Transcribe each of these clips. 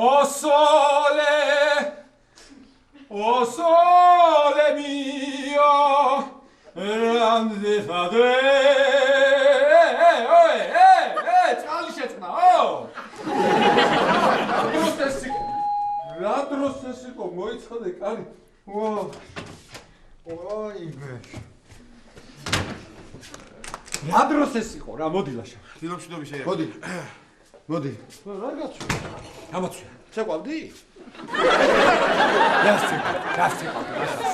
O sole mio, grande fade. Წყალი შეწყნაო? რა დროს ეს იყო მოიცხადე კარი. ოიმე. რა დროს ეს იყო რა მოდი ლაშა. დილობშიდობი შეიძლება. მოდი. მოდი. რა გაცვი? გამოცვი. შეყვავდი?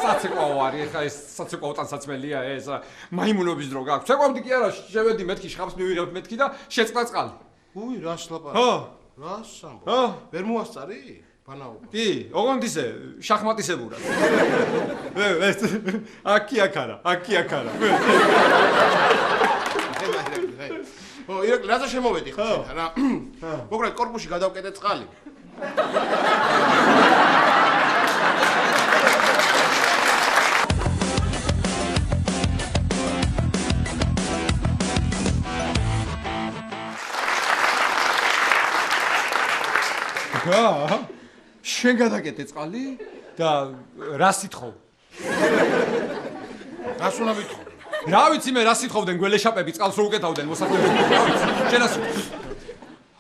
საცეკვაო არის, ეხა ეს საცეკვაო ტანსაცმელია ეს. მაიმუნობის დრო გაქვს. შეყვავდი კი არა, შევედი მეთქი, შხამს მივიღებ მეთქი და შეწყდა წყალი. უი, რას ლაპარაკი? ხო. რას ამბობ? ვერ მოასწარი? ბანაობა. კი, ოღონდ ისე შახმატისებურად. ეს აკიაკარა. ო, ირაკლი, რაზე შემოვედი ხო შენთან რა? მოკრედ კორპუსში გადავკეტე წყალი. შენ გადაკეტე წყალი და რა სიტყვა? რას უნდა მithო? რა ვიცი მე რა სიტყვდნენ გველეშაპები წყალს რო უკეთავდნენ მოსახლეობაზე. შენას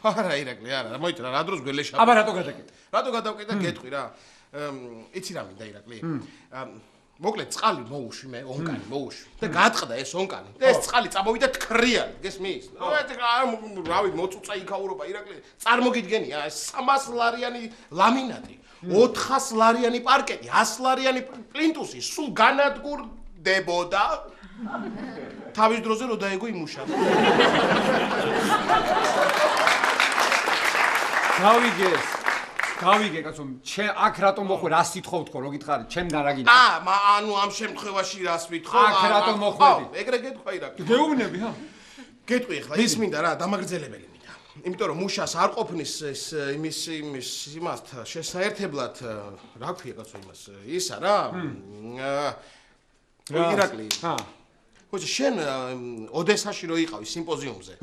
არა ირაკლი, არა, მოიწერა რა დროს გველეშაპი. აბა რატო გადაკეტე? რატო გადავკეტე გეტყვი რა. იცი რა მინდა ირაკლი? მოკლედ წყალი მოუშვი მე, ონკანი მოუშვი და გაატყდა ეს ონკანი. და ეს წყალი წამოვიდა თქრიანი, გესმის? რავი, მოწუწა იქაურობა ირაკლი. წარმოგიდგენია ეს 300 ლარიანი ლამინატი, 400 ლარიანი პარკეტი, 100 ლარიანი პლინტუსი, სულ განადგურდებოდა. თავის დროზე რო დაეგო იმუშა. გავიგე კაცო, ჩემ აქ რატომ მოხვე რა სიტყვა ვთქო, რო გითხარი, ჩემგან რა გინდა? ანუ ამ შემთხვევაში რას ვითხოვ? აქ რატომ მოხვედი? ეგრე გეტყვა ირაკლი. გეუბნები, ჰა? გეტყვი ახლა ის მინდა რა, დამაგრძელებელი მინდა. იმიტომ რომ მუშას არ ყოფნის ეს იმის იმასთან შესაერთებლად რა ქვია კაცო იმას? ისა რა? ირაკლი. ხოჭი შენ ოდესაში რო იყავი სიმპოზიუმზე.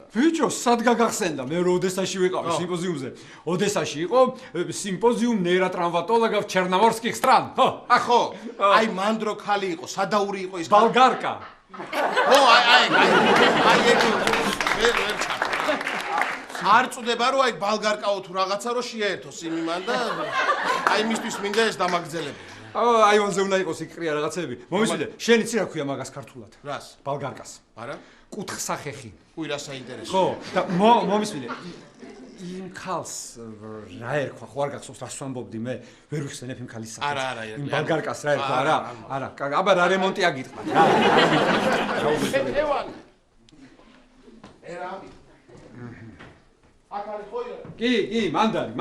ბიჭო, სად გაგახსენდა მე რო ოდესაში ვიყავი სიმპოზიუმზე. ოდესაში იყო სიმპოზიუმ ნეიროტრამვატოლოგов ჩერნომორსკих стран. ხო. აი მანდრო ხალი იყო, სადაური იყო ის. ბალგარკა. ო, აი ეგ ვერ ჩაკ. არ წდება რომ აი ბალგარკაო თუ რაღაცა რო შეერთოს იმიმან და აი მისთვის მინდა ეს დამაგრძელებელი. აივანზე უნდა იყოს იქრია რაღაცები. მომისმინე, შენ იცი რა ქვია მაგას ქართულად? რას? ბალგარკას. არა? კუთხსახეხი. უი რა საინტერესო. ხო, და მომისმინე. იმ ქალს რა ერქვა, ხო არ გახსოვს რას ვამბობდი მე? ვერ ვიხსენებ იმ ქალის სახელს. არა, იმ ბალგარკას რა ერქვა, არა? არა, აბა რა რემონტი აგიტყვა რა. ევანი. ერამი. აქ არის ხო ირა? კი, მანდარი.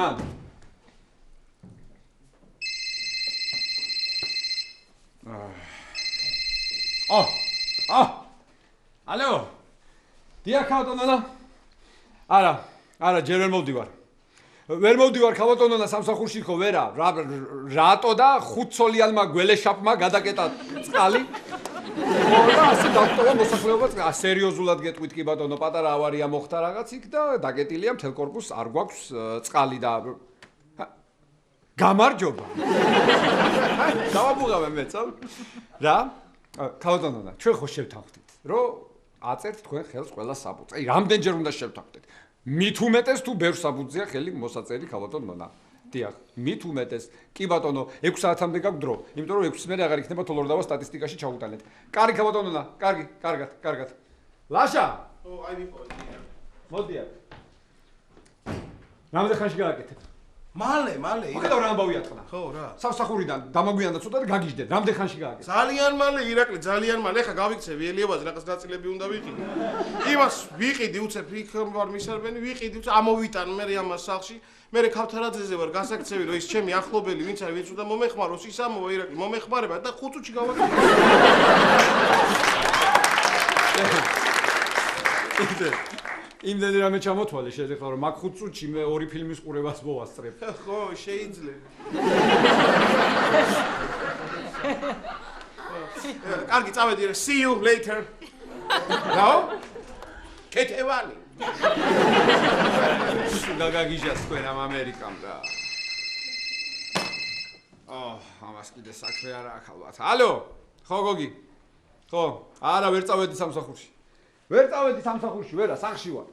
ალო. დიახ, ქავატონონა. არა, ჯერ ვერ მოვდივარ ქავატონონა სამსახურში ხო ვერა. რატო და 5 ცოლიანმა გველეშაპმა გადაკეტა წყალი? და ასე დაკტოვა მოსახლეობა. სერიოზულად გეტყვით კი ბატონო, პატარა ავარია მოხდა რაღაც იქ და დაკეტილია მთელ კორპუსს, არ გვაქვს წყალი და გამარჯობა. დავაბუღავე მეცო. რა? ქავატონონა, ჩვენ ხო შევთანხმდით, რომ აწერთ თქვენ ხელს ყველა საბუთს. აი, რამდენჯერ უნდა შევთანხმდეთ? მით უმეტეს თუ ბევრ საბუთზეა ხელი მოსაწერი ქავატონონა. დიახ, მით უმეტეს. კი ბატონო, 6 საათამდე გაქვს დრო, იმიტომ რომ 6-ის მერე აღარ იქნება თოლორდავა სტატისტიკაში ჩავუტანეთ. კარგი ქავატონონა, კარგი, კარგად. ლაშა! ო, აი მიყოლე. მოდიარ. რამდენ ხანში გააკეთებ? მალე. ხედავ რა ამბავი ატყდა. ხო, რა. სამსახურიდან დამაგვიანდა ცოტა და გაგიჟდეთ. რამდენ ხანში გააკეთე? ძალიან მალე ირაკლი, ძალიან მალე. ეხა გავიქცევი ელიებაზე რაღაც ნაწილები უნდა ვიყიდე. იმას ვიყიდი უცებ იქ ვარ მისარბენი, ვიყიდი უცებ ამოვიტან მე ამას სახლში. მე ქავთარაძეზე ვარ გასაქცევი რომ ის ჩემი ახლობელი ვინც არის ვინც უნდა მომეხმაროს ის ამოვა ირაკლი მომეხმარება და 5 წუთში გავაკეთე. იმდენი რამე ჩამოთვალე შეიძლება რომ მაგ 5 წუთში მე 2 ფილმის ყურებას მოვასწრებ. ხო, შეიძლება. კარგი, წავედი. See you later. რა? კეთევანი. გაგაგიჟას თქვენ ამ ამერიკამ რა. ამას კიდე საქმე არ აქვს ალბათ. ალო, ხო გოგი? ხო, არა ვერ წავედი სამსახურში. ვერ წავედი სამსახურში, ვერა, სახლში ვარ.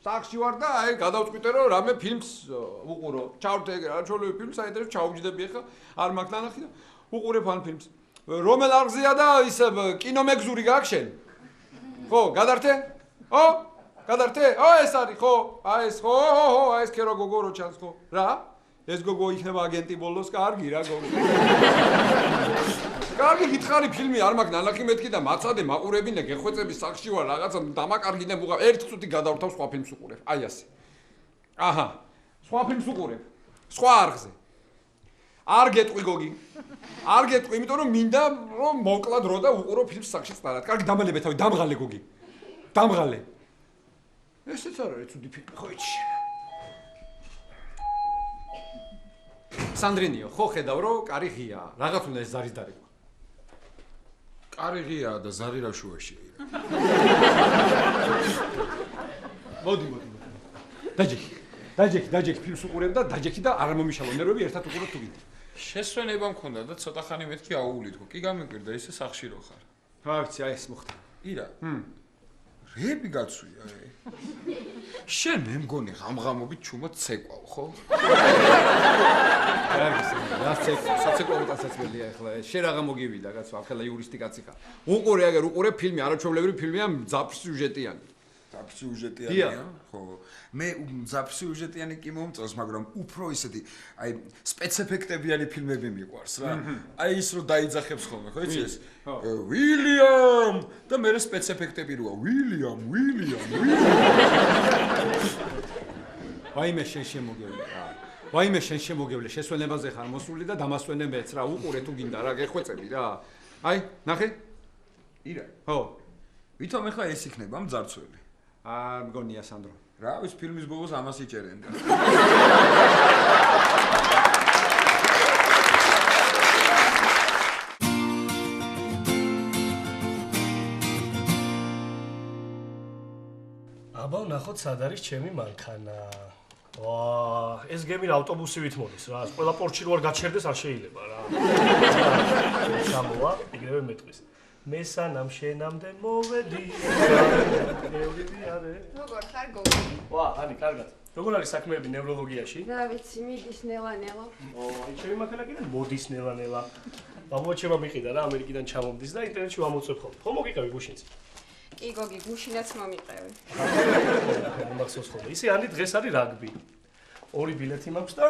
სახლში ვარ და აი გადავწყვიტე რომ რამე ფილმს უყურო. ჩავრთე ეგრე, რა ჩოლები ფილმს საინტერესო ჩაუჯდები ახლა, არ მაქვს ნანახი და უყურებ ან ფილმს. რომელ არღზეა და ის კინომეგზური გაქვს შენ? ხო, გადართე? ო? გადართე? ეს არის, ხო? აი ეს, ხო, აი ეს ქერო გოგო რო ჩანს, ხო? რა? ეს გოგო იქნება აგენტი ბოლოს, კარგი რა გოგო. კარგი გითხარი ფილმი არ მაქვს ნანახი მეთქი და მაცადე მაყურებინე გეხვეწები სახლში ვარ რაღაცა დამაკარგინე ვუყავ ერთ წუთი გადავრთავ სხვა ფილმს უყურებ. აი ასე. აჰა. სხვა ფილმს უყურებ. სხვა არხზე. არ გეტყვი გოგი. არ გეტყვი, იმიტომ რომ მინდა რომ მოკლა დრო და უყურო ფილმს სახლში წარად. კარგი დამალებ თავი, დამღალე გოგი. დამღალე. ესეც არ არის ცუდი ფილმი, ხო იცი. სანდრინიო, ხო ხედავ რომ კარი ღია. რაღაც უნდა ეს ზარის დარეკვა. კარი ღია და ზარი რა შუაშია. მოდი. დაჯექი ფილმს უყურებ და დაჯექი და არ მომიშალო ნერვები ერთად უყურებ თუ გინდა. შესვენება მქონდა და ცოტა ხანი მეთქი აუვლითო. კი გამიკვირდა ისე სახში რო ხარ. ვაიცი, აი ეს მოხდა. ირა. რეები გაცვია ე. შენ მე მგონი ღამღამობით ჩუმად ცეკვავ, ხო? რა საცეკვაო დასაცველია ახლა. შენ რაღა მოგივიდა კაცო, ახლა იურისტი კაცი ხარ. უყურე აგერ უყურე ფილმი, არაჩვეულებრივი ფილმია, მძაფრ სიუჟეტიანი. მძაფრ სიუჟეტიანია, ხო. მე მძაფრ სიუჟეტიანი კი მომწონს, მაგრამ უფრო ისეთი, აი, სპეცეფექტებიანი ფილმები მიყვარს რა. აი ის რო დაიძახებს ხოლმე, ხო იცი ეს? ვილიამ და მე სპეცეფექტები როა, ვილიამ. ვაიმე შენ შემოგევლე რა. ვაიმე შენ შემოგევლე, შესვენებაზე ხარ მოსული და დამასვენე მეც რა, უყურე თუ გინდა რა, გეხვეწები რა. აი, ნახე? ირა. ხო. ვითომ ეხლა ეს იქნება მძარცველი? არ მგონია სანდრო. რა ის ფილმის ბოლოს ამას იჭერენ და. აბა ნახოთ სად არის ჩემი მანქანა. ეს გემი ავტობუსივით მოდის რა. ყველა პორტში რო არ გაჩერდეს არ შეიძლება რა. ჩამოვა, იგივე მეტყვის. მესანამ შენამდე მოვედი. როგორ ხარ გოგი? ანი, კარგად. როგორ არის საქმეები ნევროლოგიაში? რა ვიცი, მიდის ნელა-ნელა. აი ჩემი მანქანა კიდე მოდის ნელა-ნელა. ბაბუაჩება მიყიდა რა ამერიკიდან ჩამომდის და ინტერნეტში ვამოწევ ხოლმე. ხო მოგიყევი გუშინს? კი გოგი, გუშინაც მომიყევი. მახსოვს ხოლმე. ისე ანი დღეს არის რაგბი. 2 ბილეთი მაქვს და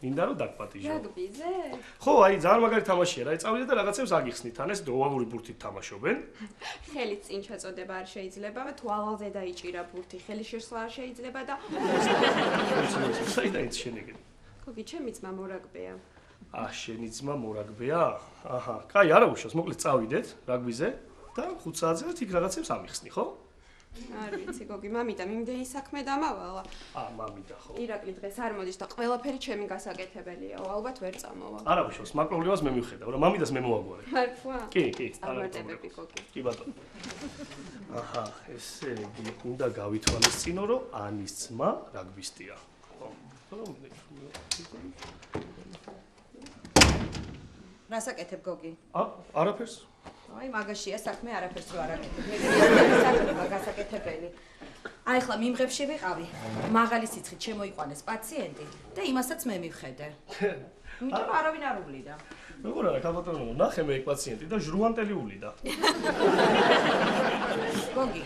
მინდა რომ დაგპატიჟო. რაგბიზე? ხო, აი ძალიან მაგარი თამაშია რა. წავიდე და რაღაცებს აგიხსნით. ან ეს ოვალური ბურთით თამაშობენ. ხელით წინ შეწოდება არ შეიძლება, თუ ალალზე დაიჭირა ბურთი, ხელი შესვლა არ შეიძლება და საიდან იცი შენ ეგრე? გოგი, ჩემი ძმა მორაგბეა. შენი ძმა მორაგბეა? აჰა, კაი, არა უშავს, მოკლედ წავიდეთ რაგბიზე და 5 საათზე იქ რაღაცებს ამიხსნი, ხო? არ ვიცი გოგი, მამიდა მიმდენი საქმე დამავალა. მამიდა ხო. ირაკლი დღეს არ მოდის და ყველაფერი ჩემი გასაკეთებელია. ალბათ ვერ წამოვა. არა უშავს, მაგ პრობლემას მე მივხედავ რა, მამიდას მე მოაგვარე. მართლა? კი. წარმატებები გოგი. კი ბატონო. აჰა, ესე იგი, უნდა გავითვალისწინო, რომ ანის ძმა რაგბისტია. რასაკეთებ გოგი? არაფერს. აი მაგაშია საქმე არაფერს რო არაკეთებ. მე საქმე გასაკეთებელი. აი ხლა მიმღებში ვიყავი. მაღალი სიცხით შემოიყვანეს პაციენტი და იმასაც მე მივხედე. იმიტომ არავინ არ უვლიდა. როგორ არა ქალბატონო, ნახე მე ეგ პაციენტი და ჟრუანტელი უვლიდა. გოგი.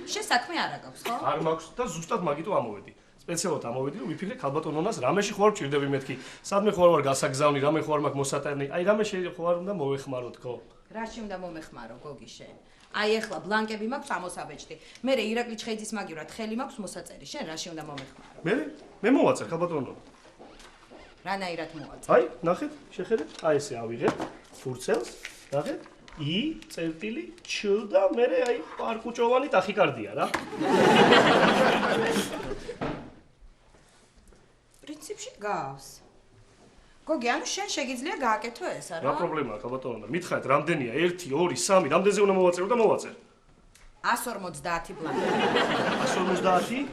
შენ საქმე არ აქვს, ხო? არ მაქვს და ზუსტად მაგიტო ამოვედი. სპეციალურად ამოვედი რომ ვიფიქრე ქალბატონონას რამეში ხوار ვჭირდები მეთქი. სადმე ხوار ვარ გასაგზავნი, რამე ხوار მაქვს მოსატანი. აი რამე ხوار უნდა მოვეხმაროთ, ხო? რაში უნდა მომეხმარო გოგი შენ? აი ეხლა ბლანკები მაქვს ამოსაბეჭდი. მე ირაკლი ჩხეიძის მაგივრად ხელი მაქვს მოსაწერი. შენ რაში უნდა მომეხმარო? მე მოვაწერ ქალბატონო. რანაირად მოვაწერ? აი, ნახეთ, შეხედეთ. აი ესე ავიღებ ფურცელს, ნახეთ. ი.ჩ და მე აი პარკუჭოვანი ტახიკარდია რა. პრინციპში გავს. გოგი, ანუ შენ შეგიძლია გააკეთო ესა რა? რა პრობლემაა ქალბატონო? მითხარით, რამდენია? 1, 2, 3, რამდენზე უნდა მოვაწერო და მოვაწერ. 150 ბლანკი. 150?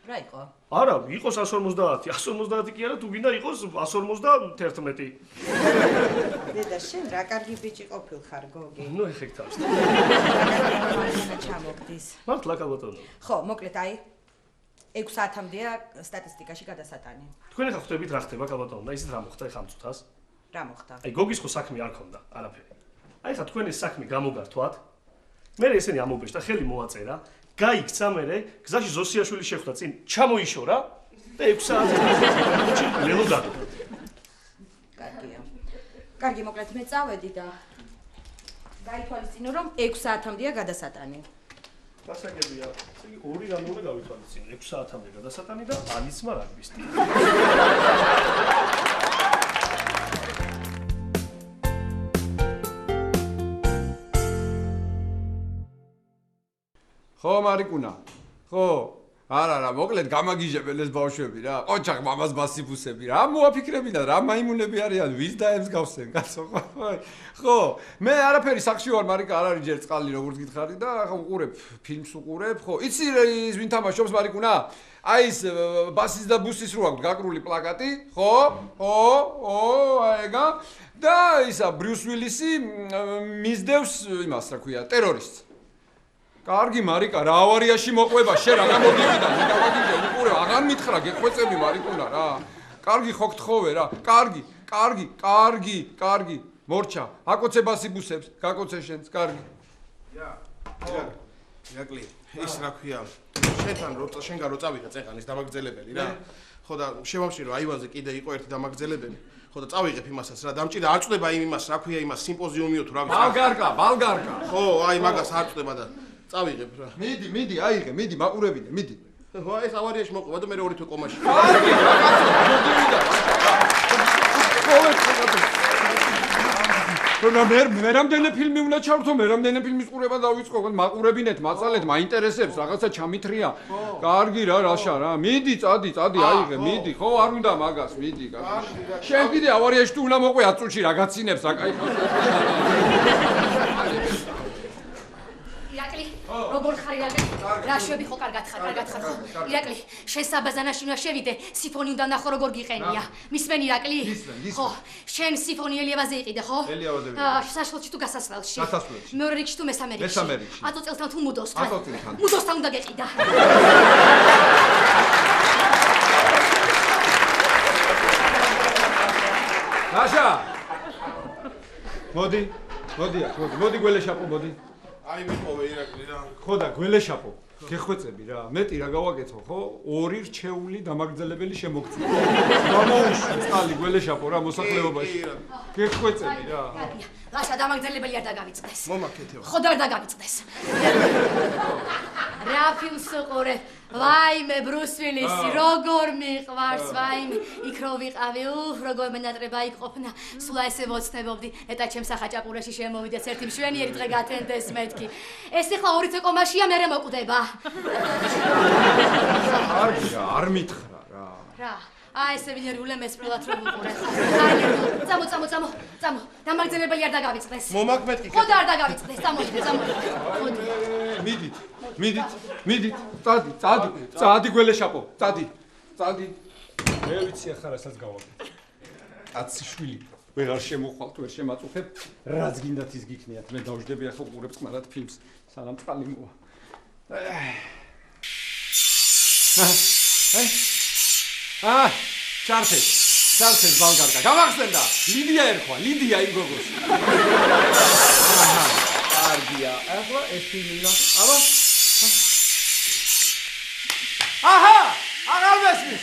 რა იყო? არა, იყოს 150. 150 კი არა, თუ გინდა იყოს 151. დედა, შენ რა კარგი ბიჭი ყოფილხარ, გოგი. ნუ ეხეკ თავს. რა ჩამოგდის. მართლა კაბატონო. ხო, მოკლედ აი 6 საათამდეა სტატისტიკაში გადასატანი. თქვენ ახლა ხვდებით რა ხდება კაბატონო და ისეთ რა მოხდა ეხა ამწუთას? რა მოხდა? აი გოგის ხო საქმე არ ქონდა, არაფერი. აი ხა თქვენ ეს საქმე გამოგართვათ. მე ესენი ამობეჭდა, ხელი მოაწერა, გაიქცა მე, გზაში ზოსიაშვილი შეხვდა წინ, ჩამოიშორა და 6 საათი მელოდადო. კარგია. კარგი, მოკლედ მე წავედი და გაითვალისწინო რომ 6 საათამდეა გადასატანი. გასაგებია, ესე იგი 2 რამე უნდა გავითვალისწინო, 6 საათამდე გადასატანი და ალიცმა რაგბისტი. ხო მარიკუნა ხო არა მოკლედ გამაგიჟებენ ეს ბავშვები რა ყოჩაღ მამას მასიფუსები რა მოაფიქრებინა რა მაიმუნები არიან ვის დაებს გავსენ კაცო ხო მე არაფერი სახში ვარ მარიკა არ არის ჯერ წყალი როგორც გითხარი და ახლა უყურებ ფილმს უყურებ ხო იცი ის ვინ თამაშობს მარიკუნა აი ეს ბასის და ბუსის რო აქვს გაკრული პლაკატი ხო აეგა და ისა ბრიუს ვილისი მისდევს იმას რა ქვია ტერორისტს კარგი მარიკა რა ავარიაში მოყვება შენ რა გამოდივიდა მე გამაგიჟე უყურე აღარ მითხრა გეხვეწები მარიკუნა რა კარგი ხო გთხოვე რა კარგი მორჩა აკოცე ბასიბუსებს გაკოცე შენს კარგი ირაკლი ის რა ქვია შენგან რო წავიღე წეყანის დამაგრძელებელი რა ხო და შევამშირო აივანზე კიდე იყო ერთი დამაგრძელებელი ხო და წავიღებ იმასაც რა დამჭირდა არ წდება იმას რა ქვია იმას სიმპოზიუმიო თუ რა ბალგარკა ხო აი მაგას არ წდება და წავიღებ რა. მიდი, აიღე, მიდი, მაყურებინე, მიდი. ხო, ეს ავარიაში მოყვება და მე ორი თვე კომაში. კარგი, მოდივიდა. მე რამდენი ფილმი უნდა ჩავრთო, მე რამდენი ფილმის ყურება დავიწყო, მაყურებინეთ, მაწალეთ, მაინტერესებს, რაღაცა ჩამithრია. კარგი რა, რაშა რა. მიდი, წადი, აიღე, მიდი. ხო, არ უნდა მაგას, მიდი, კარგი. შენ კიდე ავარიაში თუ უნდა მოყვე 10 წუთში რა გაცინებს, აკაიფო. როგორ ხარ ირაკლი? რა შვები ხო კარგად ხარ ხო? ირაკლი, შენ საბაზანაში უნდა შევიდე, სიფონი უნდა ნახო როგორ გიყენია. მისმენ ირაკლი? ხო, შენ სიფონი ელიავაზე იყიდე, ხო? ელიავაზე. საშუალში თუ გასასვლელში. გასასვლელში. მეორე რიგში თუ მესამე რიგში. მესამე რიგში. 10 წელთან თუ მუდოსთან. 10 წელთან. მუდოსთან უნდა გეყიდა. რაშა? მოდი გველეშაპო, მოდი. აი მიყოვე ირაკლი რა. ხო და გველეშაპო, გეხვეწები რა. მეტი რა გავაკეთო, ხო? 2 რჩეული დამაგრძელებელი შემოგწია. გამოუშვი წყალი გველეშაპო რა მოსახლეობაში. გეხვეწები რა. ლაშა დამაგრძელებელი არ დაგავიწყდეს. მომაკეთე. ხო და არ დაგავიწყდეს. რა ფილმს უყურებ? ვაიმე ბრუს ვილისი, როგორ მიყვარს, ვაიმე, იქ რო ვიყავი, როგორ მენატრება იქ ყოფნა, სულ ესე ვოცნებობდი, ეტა ჩემს ახაჭაპურაში შემოვიდეს ერთი მშვენიერი დღე გათენდეს მეთქი. ეს ახლა 2 თვე კომაშია, მერე მოკვდება. კარგია, არ მითხრა რა. რა, ესე ვინერული მესპრულად რომ უყურე. აი, წამო, დამაგრძელებელი არ დაგავიწყდეს. მომაკმეთკი. ხო და არ დაგავიწყდეს, წამოვიდე. მიდით, წადი გველეშაპო, წადი. მე ვიცი ახლა რასაც გავაკეთე. კაცი ვეღარ შემოხვალთ, ვერ შემაწუხებ, რაც გინდათ ის გიქნიათ. მე დავждები ახლა უყურებ წყნარად ფილმს, სანამ წყალი მოვა. ჩართეს ბალგარკა. გამახსენდა, ლიდია ერქვა, ლიდია იმ გოგოს. კარგია. ახლა ეს ფილმი აბა. აჰა! აღარ მესმის.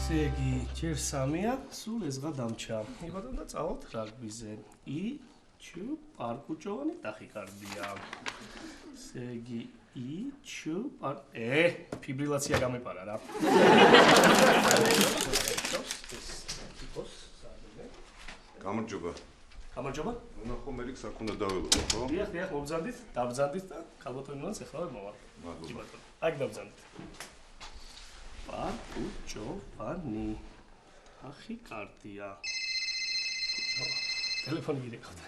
სეგი, ჯერ 3-ია, სულ ეს დღა დამჩა. იბადო და წავალთ რაგბიზე. პარკუჭოვანი ტახიკარდია. სეგი, ფიბრილაცია გამეპარა რა. გამარჯობა. ნახო მე რიქს აქ უნდა დაველოდო, ხო? დიახ, მობრძანდით, დავბრძანდით და კალბატონიანს ეხლა მოვალ. კი ბატონო. აქ დავბრძანდით. პარკუჭოვანი. ახი კარტია. ტელეფონი გირეკავთ.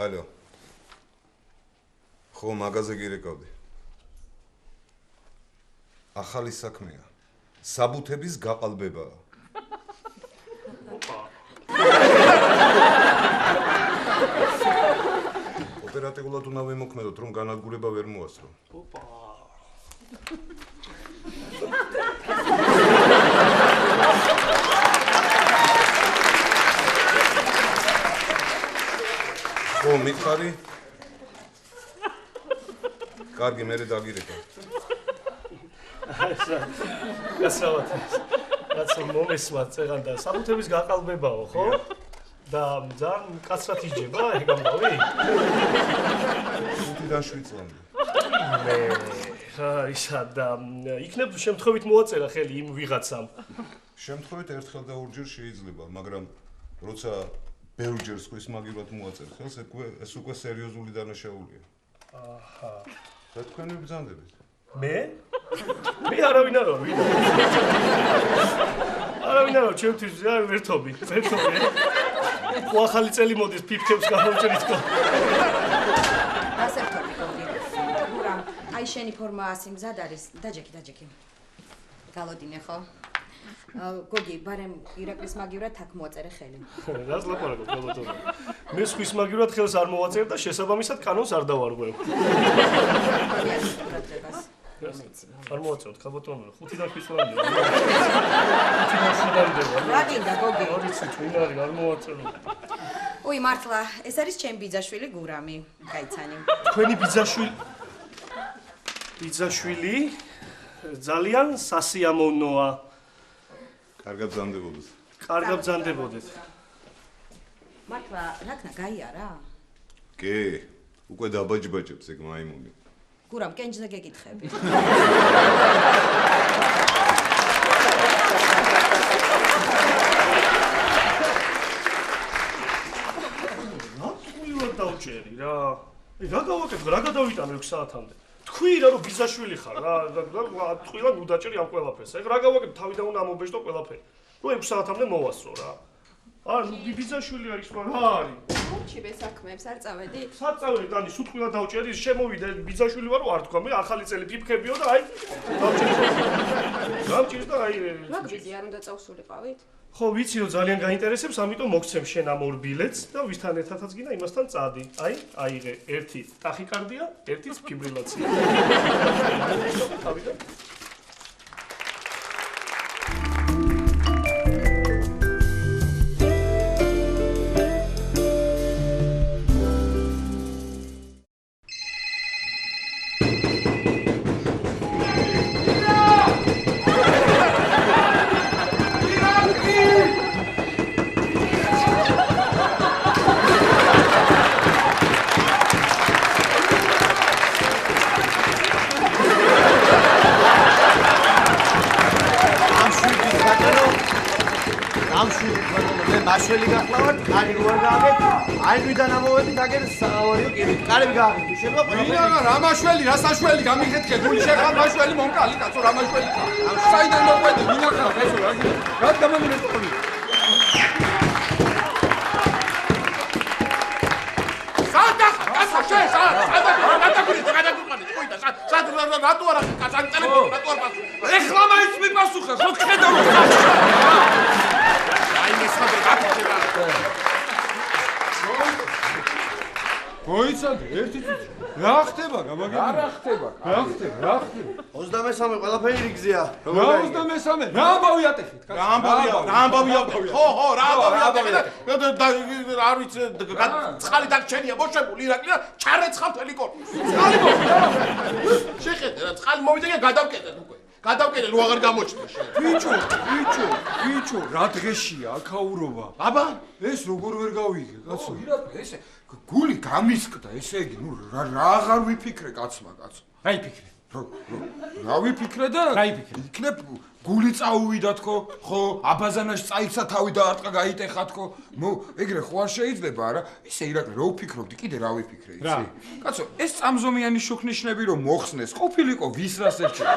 ალო. ხო, მაღაზია გირეკავდი. ახალი საქმეა. საბუთების გაყალბებაა. ოპერატიულად უნდა ვიმოქმედოთ, რომ განადგურება ვერ მოასწრო. ხო, მითხარი? კარგი, მე დაგირეკავ. გასავათ. რაც მომესმა წეგან და საბუთების გაყალბებაო, ხო? და ძალიან კაცრად იჯება, ეგ ამბავი? თვითიდან 7 წლამდე. ისა და იქნებ შემთხვევით მოაწერა ხელი იმ ვიღაცამ. შემთხვევით ერთხელ და ორჯერ შეიძლება, მაგრამ როცა ბევრჯერ სხვის მაგივრად მოაწერ ხელს, ეს უკვე სერიოზული დანაშაულია. აჰა. და თქვენი ბრძანდებით. მე? მე არავინ არ ვარ, ვინ? არავინ არ ვარ, ჩემთვის ვერთობი. ხო ახალი წელი მოდის ფიფქებს გამოვჭერით ხო? გასერთობი გოგი. გურამ, აი შენი ფორმა ასე მზად არის. დაჯექი. გალოდინე ხო? გოგი, ბარემ ირაკლის მაგივრად აქ მოაწერე ხელი. რას ლაპარაკობ, გალოდინე? მე სხვის მაგივრად ხელს არ მოვაწერ და შესაბამისად კანონს არ დავარღვევ. არ მოვაწეროთ, ხაბატონო, 5-დან 7-მდე. 5-დან 7-მდე. რა გინდა, გოგი? არ იცი, ვინ არის, არ მოვაწერო. უი, მართლა, ეს არის ჩემი ბიძაშვილი გურამი. გაიცანი. თქვენი ბიძაშვილი ძალიან სასიამოვნოა. კარგად ბრძანდებოდეთ. კარგად ბრძანდებოდეთ. მართლა, რაკნა გაიარა? კი, უკვე დაბაჯბაჯებს ეგ მაიმუნი. გურამ, კენჭზე გეკითხები. ნატყუილად დავჭერი რა. რა გავაკეთე, რა გადავიტანო 6 საათამდე. თქვი რა რომ ბიძაშვილი ხარ რა, ტყუილად უდაჭერი ამ ყველაფერს. ეგ რა გავაკეთე, თავიდან უნდა ამობეჭდო ყველაფერი. რომ 6 საათამდე მოვასწრო რა. ბიძაშვილი არის რა არის? მოვჩიბე საქმეებს არ წავედით? საწავე დანი სუტყვილად დავჭერი, შემოვიდა ბიძაშვილი ვარო არ თქვა, მე ახალი წელი ფიფქებიო და აი დავჭერი. დავჭერი და აი რა გიძი არ უნდა წავსულიყავით? ხო, ვიცი რომ ძალიან გაინტერესებს, ამიტომ მოგცემ შენ ამ ორ ბილეთს და ვისთან ერთადაც გინდა იმასთან წადი. აიღე, ერთი ტახიკარდია, ერთიც ფიბრილაცია. თავიდან მაშველი გახლავართ, კარი როარ გააგეთ, აიგვიდან ამოვედით, აგერ საავარიო კირით, კარები გააგეთ, შეიძლება ყველაფერი. რა მაშველი, რა საშველი, გამიხეთქე, გული შეხარ მაშველი მომკალი, კაცო, რა მაშველი ხარ. საიდან მოყვედი, ვინ ახლა, ესო რა გამომირეთქები. სადახა, კაცო, შენ, სად რატო არა, კაცო, ტელეფონი, რატო არ პასუხობ? ეხლა მაინც მიპასუხე, ხო ხედავ. მოიცადე, ერთი წუთი. რა ხდება, გამაგებია? რა ხდება? 23 ყველაფერი რიგზეა. რა 23? რა ამბავი ატეხით? რა ამბავი ატეხით? ხო, რა ამბავი ატეხით? არ ვიცი, ცხალი დაგჩენია, მოშებული ირაკლი და ჩარეცხა მთელი კორპუსი. ცხალი მოვიდა. შეხედე რა, ცხალი მოვიდა და გადავკეტეთ უკვე. გადავკეტე, რო აღარ გამოჩნდა შენ. ბიჭო, რა დღეშია აქაურობა? აბა, ეს როგორ ვერ გავიგე, კაცო? ირაკლი, ესე გული გამისკდა, ესე იგი, ნუ რა აღარ ვიფიქრე კაცმა, კაცო. რა იფიქრე? რა ვიფიქრე და რა იფიქრე? იქნებ გული წაუვიდა თქო, ხო, აბაზანაში წაიქცა თავი და არტყა გაიტეხა თქო. ეგრე ხო არ შეიძლება არა? ისე ირაკლი, რა ვფიქრობდი, კიდე რა ვიფიქრე, იცი? კაცო, ეს წამზომიანი შუქნიშნები რომ მოხსნეს, ყოფილიყო ვის რას ერჩება.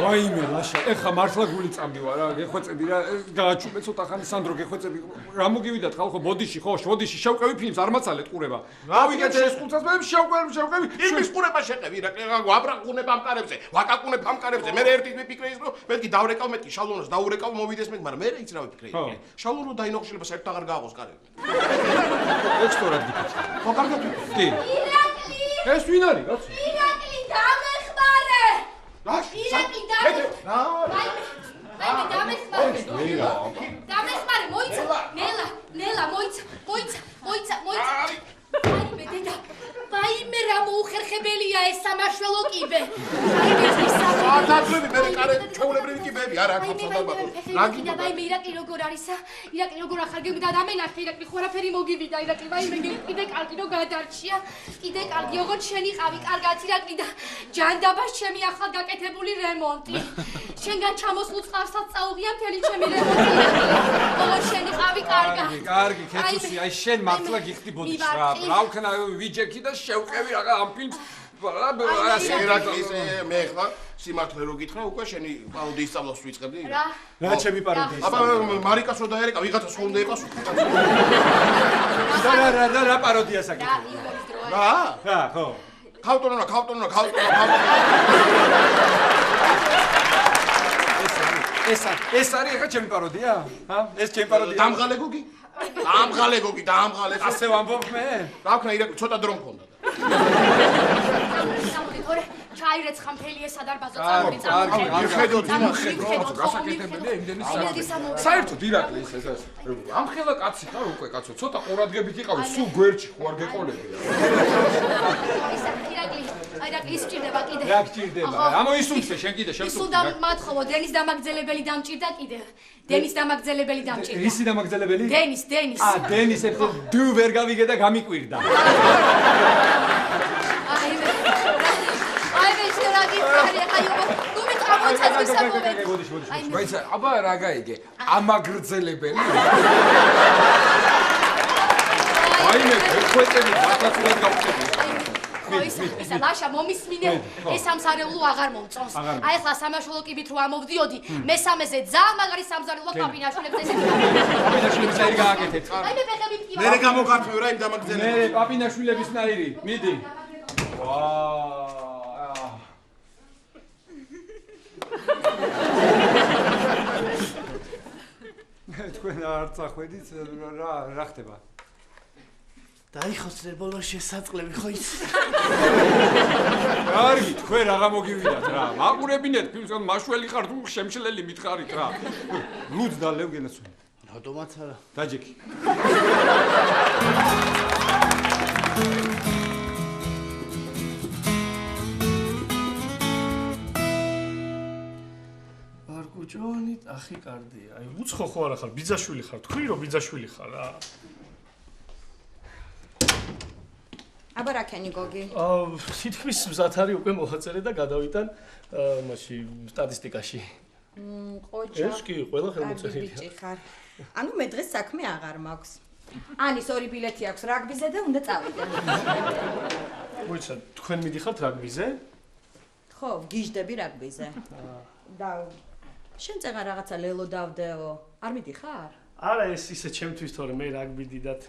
ვაიმე ლაშა ეხა მართლა გული წამივა რა გეხვეწები რა გააჩუმე ცოტა ხანი სანდრო გეხვეწები რა მოგივიდათ ხალხო ბოდიში ხო შოდიში შევყევი ფილმს არ მაცალეთ ყურება გავიგეთ ეს ხუთას მე შევყევი იმის ყურება შეყევი რა ვაბრაყუნებ ამ კარებზე ვაკაკუნებ ამ კარებზე მე ერთი მიფიქრე ის რომ მეთქი დავრეკავ მეთქი შალონოს დაურეკავ მოვიდეს მე მაგრამ მე იცი რა ვიფიქრე შალონო დაინოხშილება საერთოდ აღარ გააღოს კარები ექსპორად გიფიქრე ხო კარგად კი ეს ვინ არის კაცო ირაკლი დამეხმარე ლაში ირაკლი დამეხმარე მოიცა ნელა მოიცა ვაიმე დედა ვაიმე რა მოუხერხებელია ეს სამაშველო კიბე დაწვევი მე კარე ჩაულებრივი კიბეები არა აქ ხალხო რა გინდა ვაიმე ირაკლი როგორ არისა ირაკლი როგორ ახარ გეგდა დამენახე ირაკლი ხوارაფერი მოგივიდა ირაკლი ვაიმე კიდე კარგი რო გადარჩია კიდე კარგი ოღონ შენი ყავი კარგად ირაკლი და ჯანდაბას ჩემი ახლა გაკეთებული რემონტი შენგან ჩამოსულ წყარსაც წაუღია მთელი ჩემი რემონტი ოღონ შენი ყავი კარგი ქეთუსი აი შენ მართლა გიხდი ბოდიში რა ვქნა ვიჯექი და შევყევი რაღა ამ ფილმს მე ხა სიმართლე რო გითხრა უკვე შენი პაროდიის სწავლას ვიწყებდი რა ჩემი პაროდიის აბა მარიკას რო დაერეკა ვიღაცა სულ უნდა იყოს რა პაროდია საკეთე რა ხო ქავტონონა ეს არის ახლა ჩემი პაროდია ეს ჩემი პაროდია დამღალე გოგი ასე ვამბობ მე რა ვქნა ირაკლი ცოტა დრო მქონდა თორე ჩაირეცხა მთელი ეს სადარბაზო საერთოდ ირაკლი ეს ამ ხელა კაცი ხარ უკვე კაცო ცოტა ყურადღებით იყავი სულ გვერდში ხო არ გეყოლები ირაკლი ისჭირდება კიდე რა გჭირდება ამოისუნთქე შენ კიდე ისუნდა მათხოვო დენის დამაგძელებელი დამჭირდა კიდე დენის დამაგძელებელი დამჭირდა ისი დამაგძელებელი დენის დენის ეს დუ ვერ გავიგე და გამიკვირდა მაიცა აბა რა გაიგე ამაგრძელებელი ვაიმე გეხვეწები მართლაც გავხდები ისა ლაშა მომისმინე ეს სამსარეულო აღარ მომწონს აი ახლა სამაშველო კიბით რო ამოვდიოდი მესამეზე ძალიან მაგარი სამზარეულო პაპინაშვილებს ესეთი პაპინაშვილების ნაირი გააკეთეთ აი მე ფეხები მტკივა მე გამოგართვევ რა იმ დამაგძელებლებს მე პაპინაშვილების ნაირი მიდი თქვენ არ წახვედით რა ხდება დაიხოცნე ბოლოს შესაძლები ხო იცი კარგი თქვენ რაღა მოგივიდათ რა მაყურებინეთ ფილმს მაშველი ხართ შემშლელი მითხარით რა ლუდ და ლევგენას ავტომატს არა დაჯექი არგუჭონით ახი კარდია აი უცხო ხო არა ხარ ბიძაშვილი ხარ თქვი რომ ბიძაშვილი ხარ რა აბა რა ქენი გოგი თითქმის მზად არის უკვე მოხაწერე და გადავიტან მაშინ სტატისტიკაში ყოჩა ეს კი ყველა ხელმოწერილია ბიჭი ხარ ანუ მე დღეს საქმე აღარ მაქვს ანის ორი ბილეთი აქვს რაგბიზე და უნდა წავიდე მოიცა თქვენ მიდიხართ რაგბიზე ხო გიჟდები რაგბიზე და შენ წეღარ რაღაცა ლელო დავდეო არ მიდიხარ არა ეს ისე ჩემთვის თორე მე რაგბი დიდად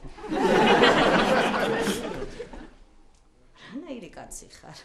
ნაირი კაცი ხარ